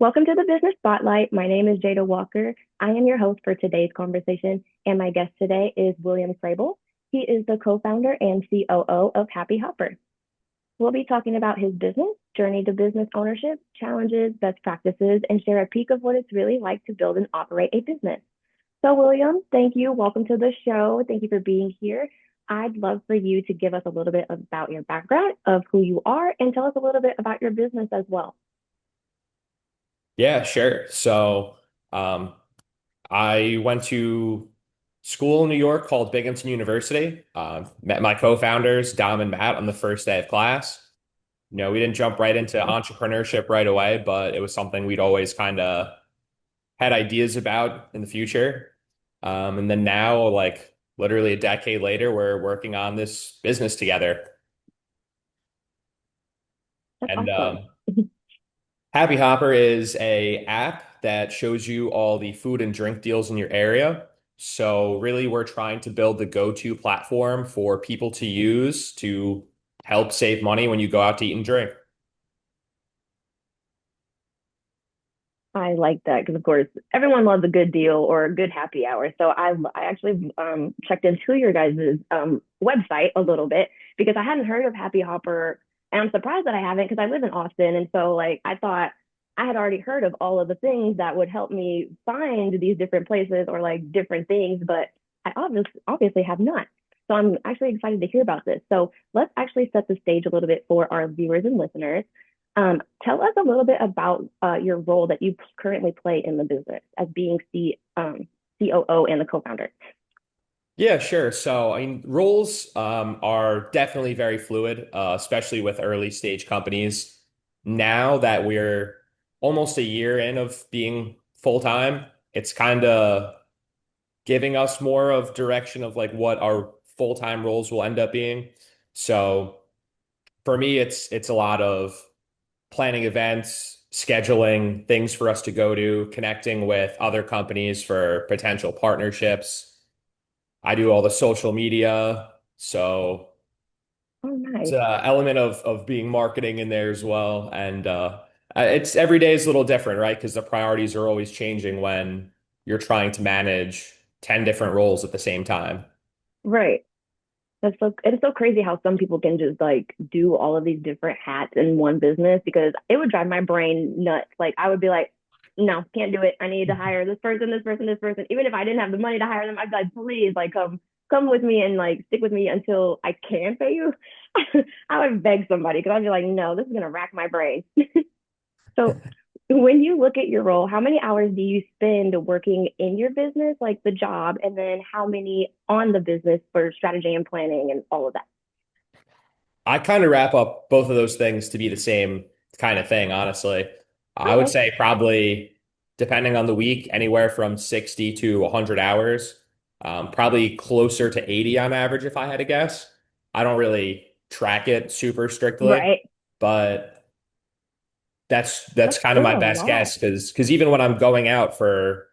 Welcome to the Business Spotlight. My name is Jada Walker. I am your host for today's conversation, and my guest today is William Crable. He is the co-founder and COO of Happy Hopper. We'll be talking about his business, journey to business ownership, challenges, best practices, and share a peek of what it's really like to build and operate a business. So, William, thank you. Welcome to the show. Thank you for being here. I'd love for you to give us a little bit about your background, of who you are, and tell us a little bit about your business as well. Yeah, sure. Um, I went to school in New York called Binghamton University. Met my co-founders, Dom and Matt, on the first day of class. We didn't jump right into entrepreneurship right away, but it was something we'd always kind of had ideas about in the future. And then now, like literally a decade later, we're working on this business together. That's And awesome. Happy Hopper is a app that shows you all the food and drink deals in your area. So really, we're trying to build the go-to platform for people to use to help save money when you go out to eat and drink. I like that because, of course, everyone loves a good deal or a good happy hour. So I actually checked into your guys' website a little bit because I hadn't heard of Happy Hopper, and I'm surprised that I haven't because I live in Austin, and so like I thought I had already heard of all of the things that would help me find these different places or like different things, but I obviously have not. So I'm actually excited to hear about this. So let's actually set the stage a little bit for our viewers and listeners. Tell us a little bit about your role that you currently play in the business as being COO and the co-founder. Yeah, sure. Roles are definitely very fluid, especially with early stage companies. Now that we're almost a year in of being full time, it's kind of giving us more of direction of like what our full-time roles will end up being. So for me, it's a lot of planning events, scheduling things for us to go to, connecting with other companies for potential partnerships. I do all the social media, so Oh, it's nice. an element of being marketing in there as well. And it's every day is a little different, right? Because the priorities are always changing when you're trying to manage 10 different roles at the same time. Right. It's so crazy how some people can just like do all of these different hats in one business because it would drive my brain nuts. Like I would be like, no, can't do it. I need to hire this person, this person, this person. Even if I didn't have the money to hire them, I'd be like, please, like come with me and like stick with me until I can pay you. I would beg somebody because I'd be like, no, this is gonna rack my brain. So when you look at your role, how many hours do you spend working in your business, like the job, and then how many on the business for strategy and planning and all of that? I kind of wrap up both of those things to be the same kind of thing, honestly. I would Okay. say probably, depending on the week, anywhere from 60 to 100 hours. Probably closer to 80 on average, if I had to guess. I don't really track it super strictly, Right. but that's That's kind of still my a best lot. guess because even when I'm going out for,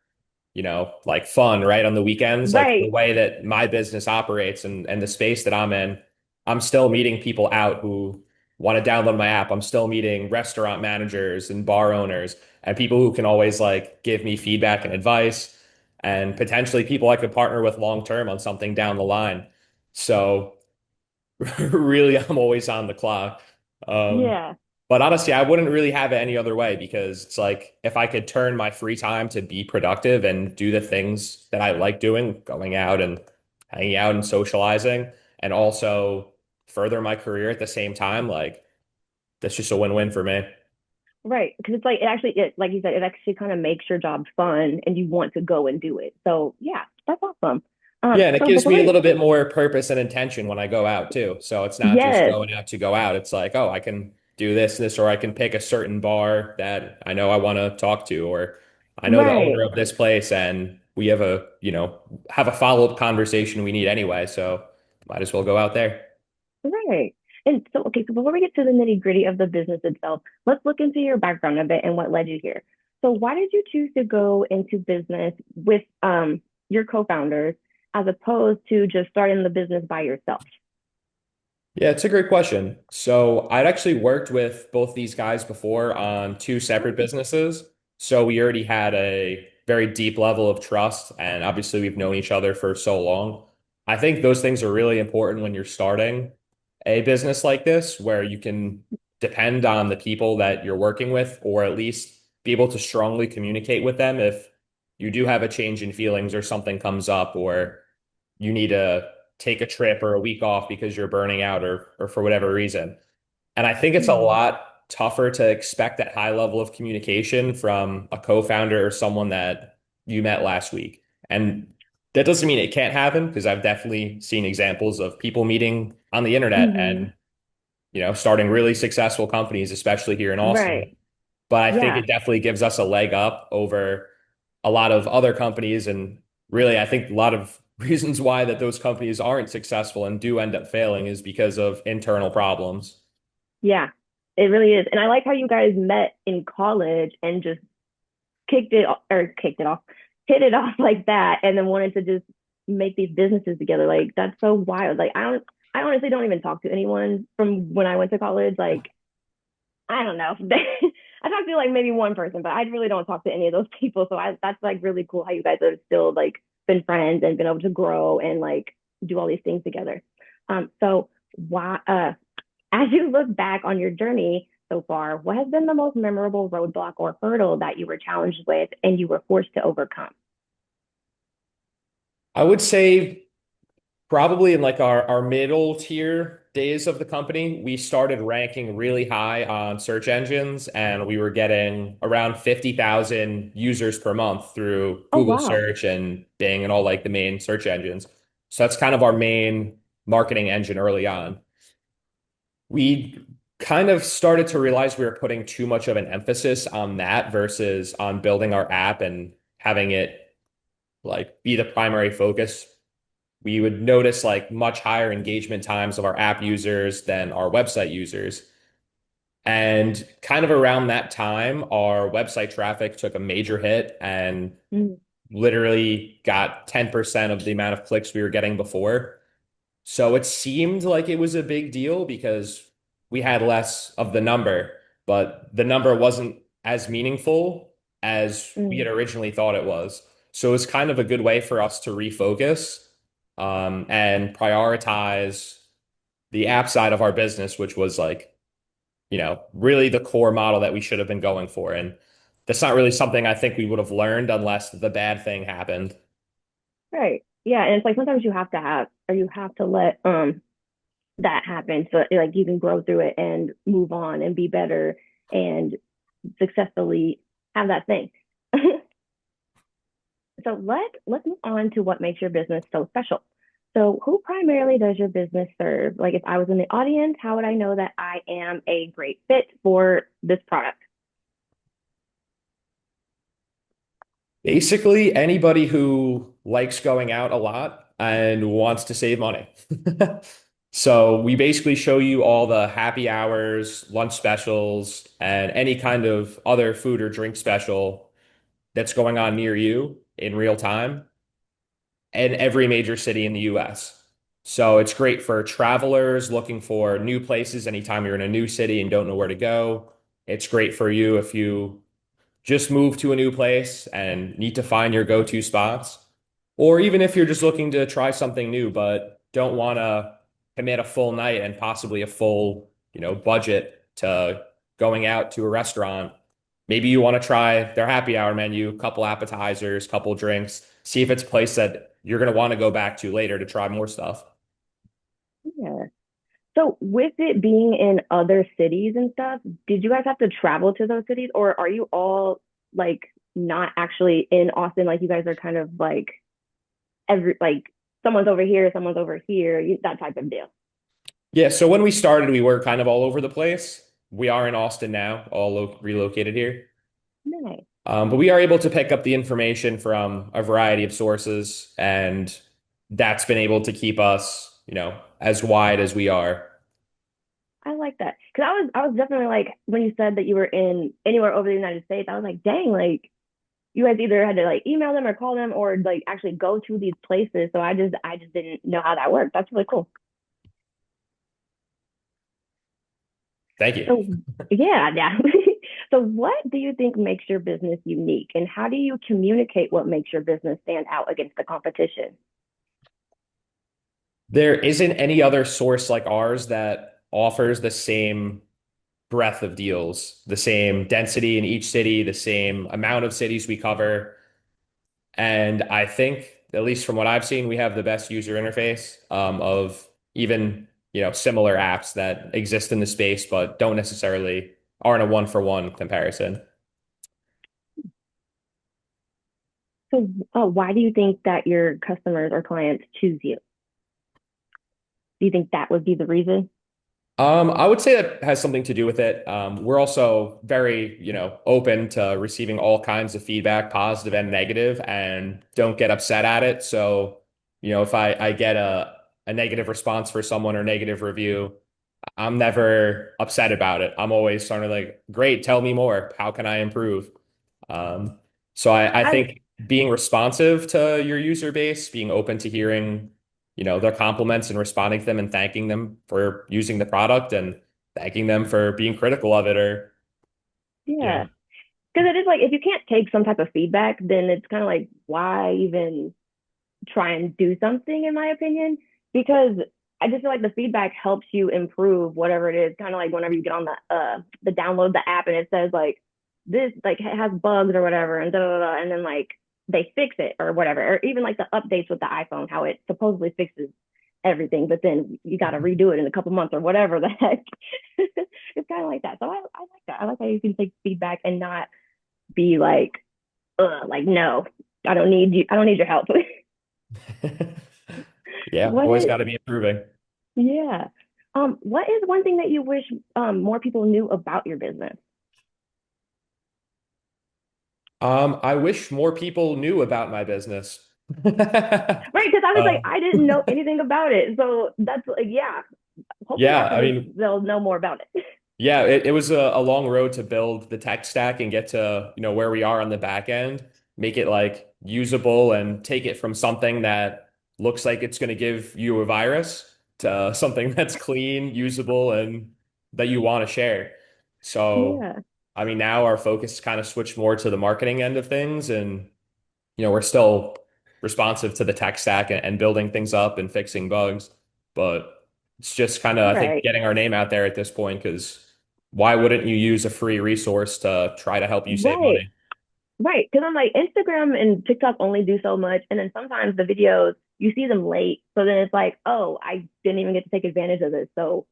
like fun, right, on the weekends, like the Right. way that my business operates and the space that I'm in, I'm still meeting people out who want to download my app. I'm still meeting restaurant managers and bar owners and people who can always like give me feedback and advice and potentially people I could partner with long term on something down the line. So really, I'm always on the clock. Um, Yeah. but honestly, I wouldn't really have it any other way because it's like if I could turn my free time to be productive and do the things that I like doing, going out and hanging out and socializing, and also further my career at the same time, like that's just a win-win for me. Right. Because it's like like you said, it actually kind of makes your job fun and you want to go and do it. So yeah, that's awesome. Yeah, and it So gives me a before little bit more purpose and intention when I go out too. So it's not just yes, going out to go out. It's like, oh, I can do this, or I can pick a certain bar that I know I want to talk to, or I know the right, owner of this place and we have have a follow-up conversation we need anyway. So might as well go out there. right. And so okay, so before we get to the nitty-gritty of the business itself, let's look into your background a bit and what led you here. So why did you choose to go into business with your co-founders as opposed to just starting the business by yourself? Yeah, it's a great question. So I'd actually worked with both these guys before on two separate Oh, businesses. So we already had a very deep level of trust, and obviously we've known each other for so long. I think those things are really important when you're starting a business like this, where you can depend on the people that you're working with, or at least be able to strongly communicate with them if you do have a change in feelings or something comes up, or you need to take a trip or a week off because you're burning out or for whatever reason. And I think it's a Mhm. lot tougher to expect that high level of communication from a co-founder or someone that you met last week. And that doesn't mean it can't happen because I've definitely seen examples of people meeting on the internet Mhm. and, starting really successful companies, especially here in Right. Austin. But I think Yeah. it definitely gives us a leg up over a lot of other companies. And really, I think a lot of reasons why that those companies aren't successful and do end up failing is because of internal problems. Yeah. It really is. And I like how you guys met in college and just kicked it off, hit it off like that, and then wanted to just make these businesses together. Like that's so wild. Like I honestly don't even talk to anyone from when I went to college. Like I don't know. I talked to like maybe one person, but I really don't talk to any of those people. So that's like really cool how you guys have still like been friends and been able to grow and like do all these things together. So why as you look back on your journey so far, what has been the most memorable roadblock or hurdle that you were challenged with and you were forced to overcome? I would say probably in like our middle tier days of the company, we started ranking really high on search engines and we were getting around 50,000 users per month through Oh, Google wow. search and Bing and all like the main search engines. So that's kind of our main marketing engine early on. We kind of started to realize we were putting too much of an emphasis on that versus on building our app and having it like be the primary focus. We would notice like much higher engagement times of our app users than our website users. And kind of around that time, our website traffic took a major hit and Mm, literally got 10% of the amount of clicks we were getting before. So it seemed like it was a big deal because we had less of the number, but the number wasn't as meaningful as we had mm, originally thought it was. So it's kind of a good way for us to refocus and prioritize the app side of our business, which was like, really the core model that we should have been going for. And that's not really something I think we would have learned unless the bad thing happened. right. Yeah. And it's like sometimes you have to have, or you have to let that happen so like you can grow through it and move on and be better and successfully have that thing. So let's move on to what makes your business so special. So who primarily does your business serve? Like if I was in the audience, how would I know that I am a great fit for this product? Basically, anybody who likes going out a lot and wants to save money. So we basically show you all the happy hours, lunch specials, and any kind of other food or drink special that's going on near you in real time in every major city in the US. So it's great for travelers looking for new places anytime you're in a new city and don't know where to go. It's great for you if you just move to a new place and need to find your go-to spots. Or even if you're just looking to try something new, but don't want to commit a full night and possibly a full, budget to going out to a restaurant. Maybe you want to try their happy hour menu, couple appetizers, couple drinks, see if it's a place that you're going to want to go back to later to try more stuff. Yeah. So with it being in other cities and stuff, did you guys have to travel to those cities or are you all like not actually in Austin? Like you guys are kind of like every like someone's over here, that type of deal. Yeah, so when we started, we were kind of all over the place. We are in Austin now, all lo relocated here. Nice. But we are able to pick up the information from a variety of sources, and that's been able to keep us, as wide as we are. I like that. Cause I was definitely like when you said that you were in anywhere over the United States, I was like, dang, like you guys either had to like email them or call them or like actually go to these places. So I just didn't know how that worked. That's really cool. Thank you. So yeah, yeah. So, what do you think makes your business unique, and how do you communicate what makes your business stand out against the competition? There isn't any other source like ours that offers the same breadth of deals, the same density in each city, the same amount of cities we cover. And I think, at least from what I've seen, we have the best user interface of even, similar apps that exist in the space, but don't necessarily aren't a one for one comparison. So, why do you think that your customers or clients choose you? Do you think that would be the reason? I would say that has something to do with it. We're also very, open to receiving all kinds of feedback, positive and negative, and don't get upset at it. So, if I get a negative response for someone or negative review, I'm never upset about it. I'm always sort of like, great, tell me more. How can I improve? Um, so I I think being responsive to your user base, being open to hearing, their compliments and responding to them and thanking them for using the product and thanking them for being critical of it or, you know, Yeah, because it is like if you can't take some type of feedback, then it's kind of like why even try and do something, in my opinion, because I just feel like the feedback helps you improve whatever it is. Kind of like whenever you get on the download the app and it says like this like has bugs or whatever and da da da, and then like they fix it or whatever, or even like the updates with the iPhone, how it supposedly fixes everything, but then you got to redo it in a couple months or whatever the heck. It's kind of like that. So I like that. I like how you can take feedback and not be like no, I don't need you. I don't need your help. yeah, What always is got to be improving. Yeah. What is one thing that you wish more people knew about your business? I wish more people knew about my business. Right, because I was like, Uh, I didn't know anything about it. So that's like, yeah, hopefully yeah, after I this mean, they'll know more about it. yeah, it was a long road to build the tech stack and get to, where we are on the back end, make it like usable and take it from something that looks like it's going to give you a virus to something that's clean, usable, and that you want to share. So, Yeah. I mean, now our focus kind of switched more to the marketing end of things, and we're still responsive to the tech stack and building things up and fixing bugs. But it's just kind of, I think, Right. getting our name out there at this point because why wouldn't you use a free resource to try to help you save Right. money? Right. Because I'm like, Instagram and TikTok only do so much. And then sometimes the videos, you see them late. So then it's like, oh, I didn't even get to take advantage of this. So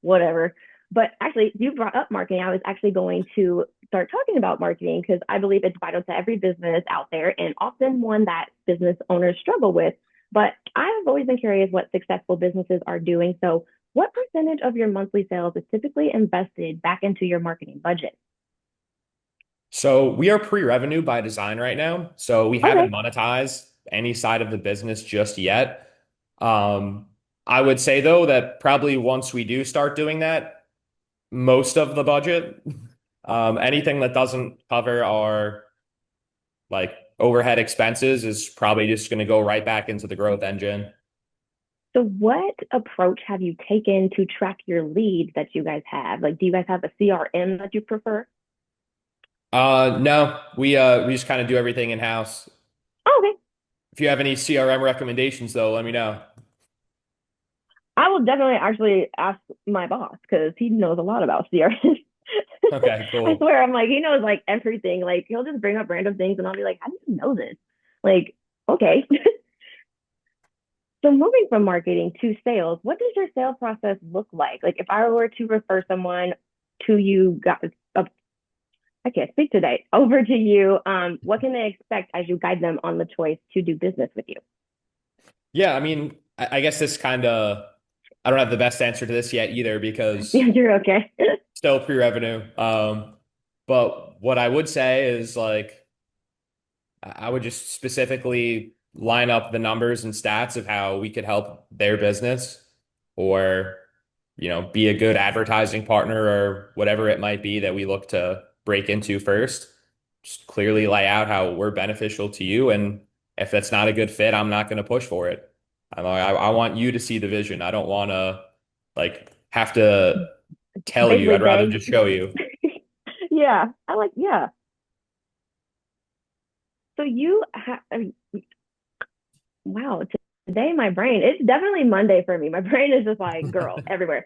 whatever. But actually, you brought up marketing. I was actually going to start talking about marketing because I believe it's vital to every business out there and often one that business owners struggle with. But I've always been curious what successful businesses are doing. So, what percentage of your monthly sales is typically invested back into your marketing budget? So we are pre-revenue by design right now. So we haven't Okay. monetized any side of the business just yet. Um, I would say though that probably once we do start doing that, most of the budget, anything that doesn't cover our like overhead expenses is probably just going to go right back into the growth engine. So, what approach have you taken to track your leads that you guys have? Like, do you guys have a CRM that you prefer? No, we just kind of do everything in house. Oh, okay. If you have any CRM recommendations though, let me know. I will definitely actually ask my boss because he knows a lot about CRM. Okay, I cool. swear, I'm like, he knows like everything. Like, he'll just bring up random things and I'll be like, how do you know this? Like, okay. So, moving from marketing to sales, what does your sales process look like? Like, if I were to refer someone to you, guys, I can't speak today, over to you, what can they expect as you guide them on the choice to do business with you? Yeah, I mean, I guess this kind of I don't have the best answer to this yet either Yeah, because you're okay. still pre-revenue. But what I would say is like I would just specifically line up the numbers and stats of how we could help their business or, be a good advertising partner or whatever it might be that we look to break into first. Just clearly lay out how we're beneficial to you. And if that's not a good fit, I'm not going to push for it. I want you to see the vision. I don't want to like have to tell you. Basically, I'd rather beg. just show you. Yeah, I like, yeah. So you have, wow, today my brain, it's definitely Monday for me. My brain is just like, girl, everywhere.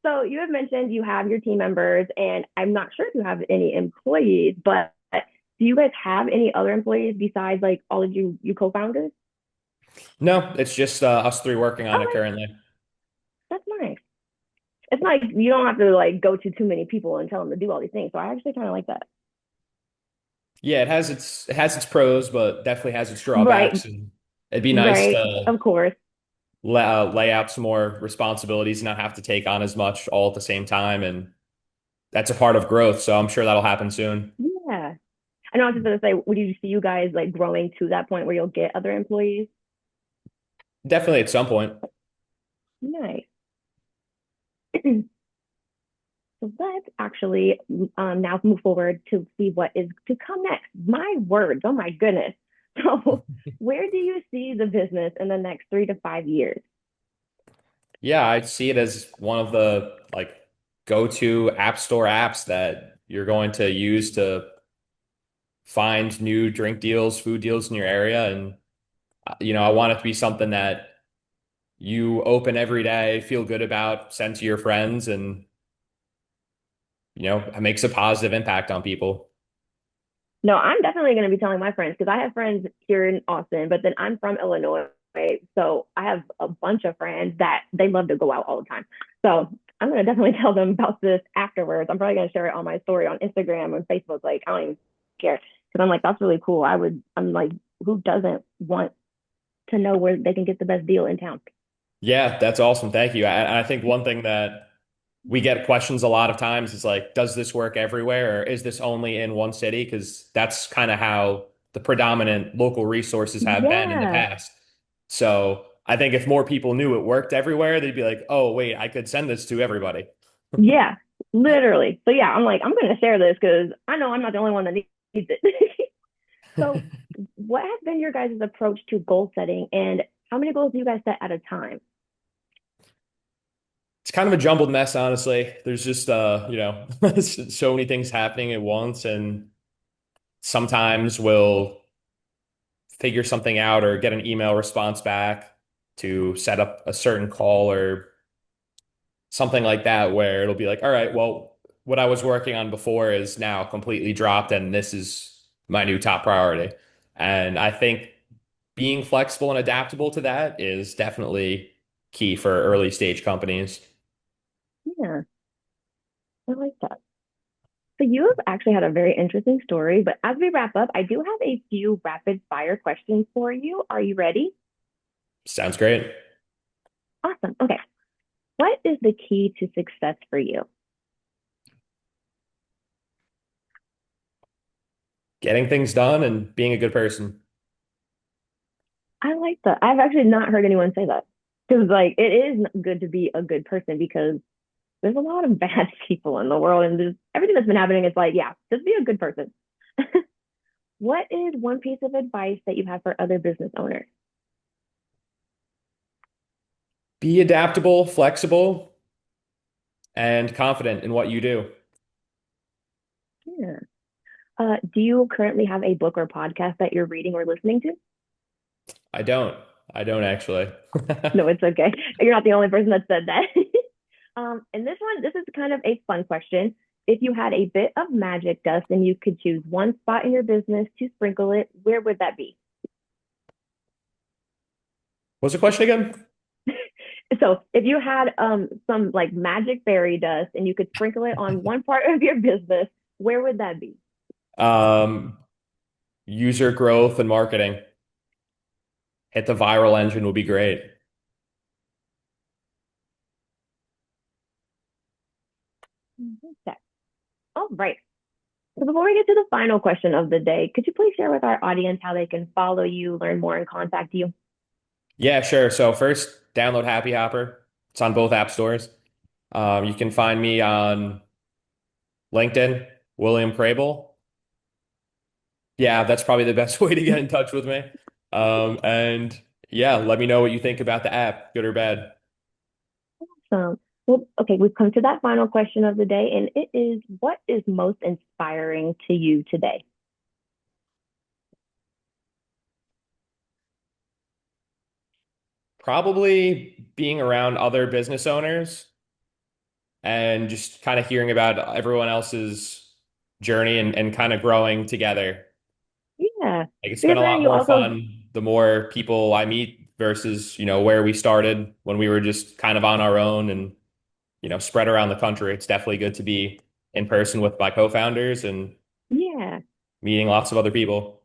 So you have mentioned you have your team members, and I'm not sure if you have any employees, but do you guys have any other employees besides like all of you co-founders? No, it's just us three working on it Okay, currently. that's nice. It's like you don't have to like go to too many people and tell them to do all these things. So I actually kind of like that. Yeah, it has its pros, but definitely has its Right, drawbacks. And it'd be nice right, to of course. lay out some more responsibilities and not have to take on as much all at the same time. And that's a part of growth. So I'm sure that'll happen soon. Yeah. I know I was just gonna say, would you see you guys like growing to that point where you'll get other employees? Definitely at some point. Nice. So let's actually now move forward to see what is to come next. My words, oh my goodness. So, where do you see the business in the next 3 to 5 years? Yeah, I see it as one of the like go-to app store apps that you're going to use to find new drink deals, food deals in your area. And, I want it to be something that you open every day, feel good about, send to your friends, and, it makes a positive impact on people. No, I'm definitely going to be telling my friends because I have friends here in Austin, but then I'm from Illinois. So I have a bunch of friends that they love to go out all the time. So I'm going to definitely tell them about this afterwards. I'm probably going to share it on my story on Instagram and Facebook. Like, I don't even care because I'm like, that's really cool. I'm like, who doesn't want to know where they can get the best deal in town? Yeah, that's awesome. Thank you. I think one thing that we get questions a lot of times is like, does this work everywhere or is this only in one city? Because that's kind of how the predominant local resources have been in the Yeah. past. So I think if more people knew it worked everywhere, they'd be like, oh, wait, I could send this to everybody. Yeah. Literally. So yeah, I'm like, I'm going to share this because I know I'm not the only one that needs it. So, what has been your guys' approach to goal setting, and how many goals do you guys set at a time? It's kind of a jumbled mess, honestly. There's just so many things happening at once, and sometimes we'll figure something out or get an email response back to set up a certain call or something like that where it'll be like, all right, well, what I was working on before is now completely dropped, and this is my new top priority. And I think being flexible and adaptable to that is definitely key for early stage companies. Yeah, I like that. So you have actually had a very interesting story, but as we wrap up, I do have a few rapid fire questions for you. Are you ready? Sounds great. Awesome. Okay. What is the key to success for you? Getting things done and being a good person. I like that. I've actually not heard anyone say that because, like, it is good to be a good person because there's a lot of bad people in the world, and just everything that's been happening is like, yeah, just be a good person. What is one piece of advice that you have for other business owners? Be adaptable, flexible, and confident in what you do. Yeah. Do you currently have a book or podcast that you're reading or listening to? I don't. I don't actually. No, it's okay. You're not the only person that said that. And this is kind of a fun question. If you had a bit of magic dust and you could choose one spot in your business to sprinkle it, where would that be? What's the question again? So, if you had some like magic fairy dust and you could sprinkle it on one part of your business, where would that be? Um, User growth and marketing. Hit the viral engine would be great. Okay. All right. So before we get to the final question of the day, could you please share with our audience how they can follow you, learn more, and contact you? Yeah, sure. So first, download Happy Hopper. It's on both app stores. You can find me on LinkedIn, William Crable. Yeah, that's probably the best way to get in touch with me. And yeah, let me know what you think about the app, good or bad. Awesome. Well, okay, we've come to that final question of the day, and it is, what is most inspiring to you today? Probably being around other business owners and just kind of hearing about everyone else's journey and kind of growing together. Yeah, Like it's been because a then lot you more also, fun the more people I meet versus, where we started when we were just kind of on our own and, spread around the country. It's definitely good to be in person with my co-founders and yeah, meeting lots of other people.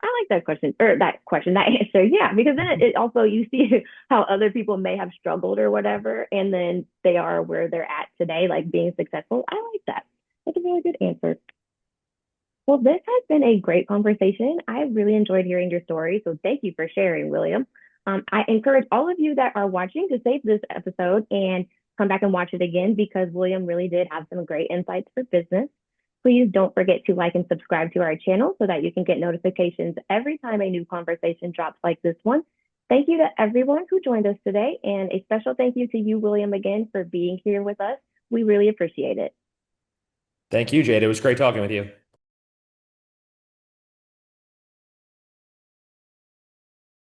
I like that answer. Yeah, because then it also, you see how other people may have struggled or whatever, and then they are where they're at today, like being successful. I like that. That's a really good answer. Well, this has been a great conversation. I really enjoyed hearing your story. So thank you for sharing, William. I encourage all of you that are watching to save this episode and come back and watch it again because William really did have some great insights for business. Please don't forget to like and subscribe to our channel so that you can get notifications every time a new conversation drops like this one. Thank you to everyone who joined us today, and a special thank you to you, William, again for being here with us. We really appreciate it. Thank you, Jade. It was great talking with you.